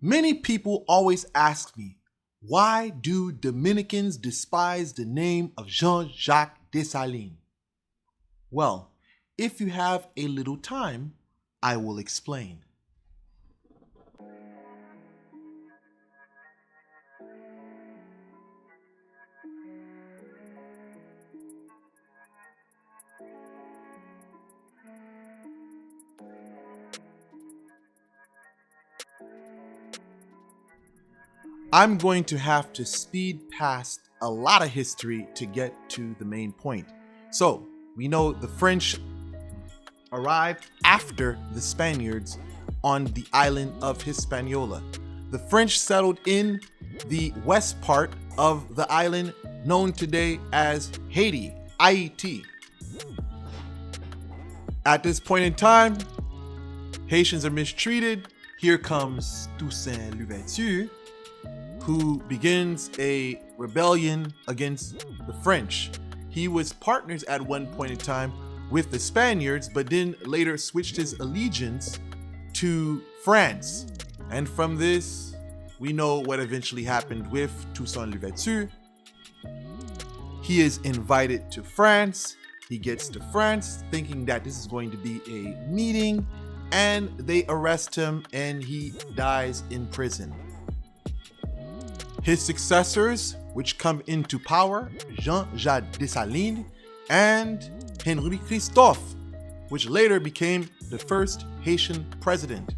Many people always ask me, why do Dominicans despise the name of Jean-Jacques Dessalines? Well, if you have a little time, I will explain. I'm going to have to speed past a lot of history to get to the main point. So, we know the French arrived after the Spaniards on the island of Hispaniola. The French settled in the west part of the island known today as Haiti, Haiti. At this point in time, Haitians are mistreated. Here comes Toussaint Louverture, who begins a rebellion against the French. He was partners at one point in time with the Spaniards, but then later switched his allegiance to France. And from this, we know what eventually happened with Toussaint Louverture. He is invited to France. He gets to France thinking that this is going to be a meeting, and they arrest him and he dies in prison. His successors, which come into power, Jean-Jacques Dessalines and Henri Christophe, which later became the first Haitian president.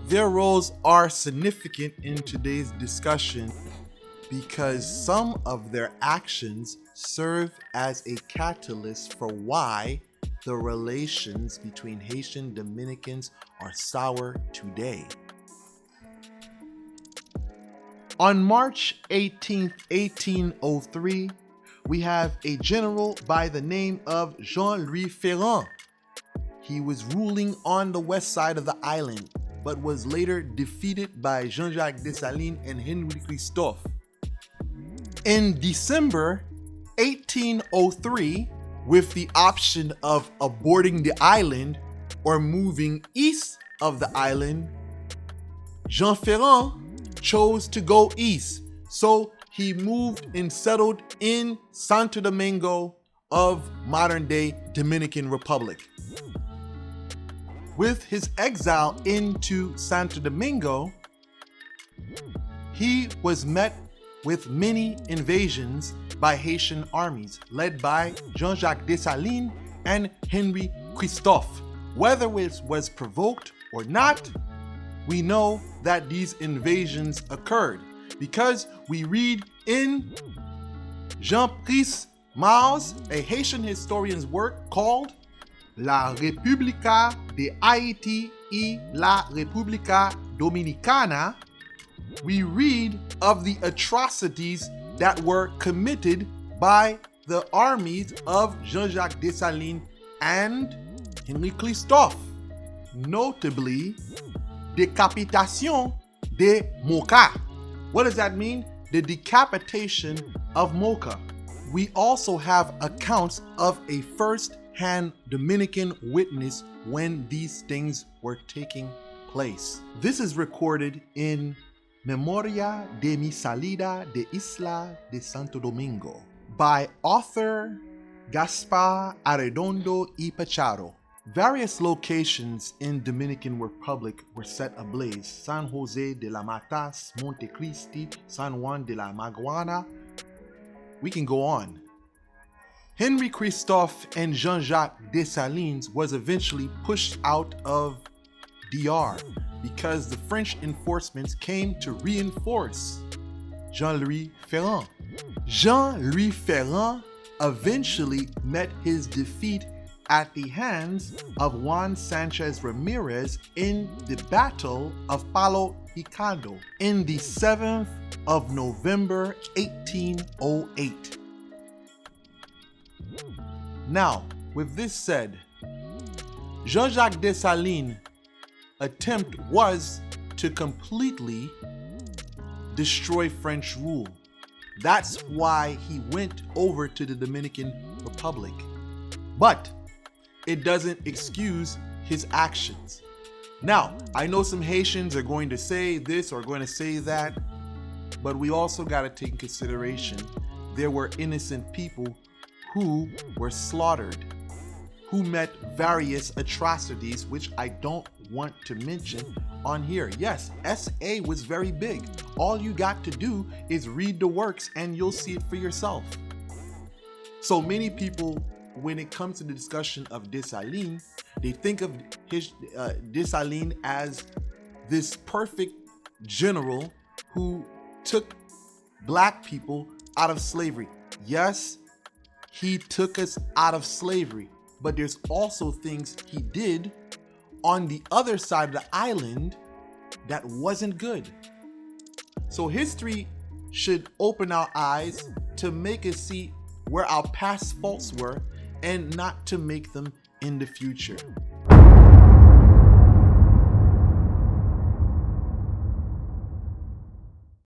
Their roles are significant in today's discussion because some of their actions serve as a catalyst for why the relations between Haitian Dominicans are sour today. On March 18, 1803, we have a general by the name of Jean-Louis Ferrand. He was ruling on the west side of the island, but was later defeated by Jean-Jacques Dessalines and Henri Christophe. In December 1803, with the option of aborting the island or moving east of the island, Jean Ferrand chose to go east, so he moved and settled in Santo Domingo of modern-day Dominican Republic. With his exile into Santo Domingo, he was met with many invasions by Haitian armies led by Jean-Jacques Dessalines and Henri Christophe. Whether it was provoked or not, we know that these invasions occurred because we read in Jean-Price Mars, a Haitian historian's work called La República de Haiti y la República Dominicana. We read of the atrocities that were committed by the armies of Jean-Jacques Dessalines and Henri Christophe, notably Décapitation de Moca. What does that mean? The decapitation of Moca. We also have accounts of a first-hand Dominican witness when these things were taking place. This is recorded in Memoria de mi salida de Isla de Santo Domingo by author Gaspar Arredondo y Pacharo. Various locations in Dominican Republic were set ablaze. San Jose de la Matas, Monte Cristi, San Juan de la Maguana. We can go on. Henri Christophe and Jean-Jacques Dessalines was eventually pushed out of DR because the French enforcements came to reinforce Jean-Louis Ferrand. Jean-Louis Ferrand eventually met his defeat at the hands of Juan Sanchez Ramirez in the Battle of Palo Hicado in the 7th of November 1808. Now, with this said, Jean-Jacques Dessalines' attempt was to completely destroy French rule. That's why he went over to the Dominican Republic. But it doesn't excuse his actions. Now, I know some Haitians are going to say this or going to say that, but we also got to take in consideration there were innocent people who were slaughtered, who met various atrocities, which I don't want to mention on here. Yes, SA was very big. All you got to do is read the works and you'll see it for yourself. So many people, when it comes to the discussion of Dessalines, they think of Dessalines as this perfect general who took black people out of slavery. Yes, he took us out of slavery, but there's also things he did on the other side of the island that wasn't good. So history should open our eyes to make us see where our past faults were and not to make them in the future.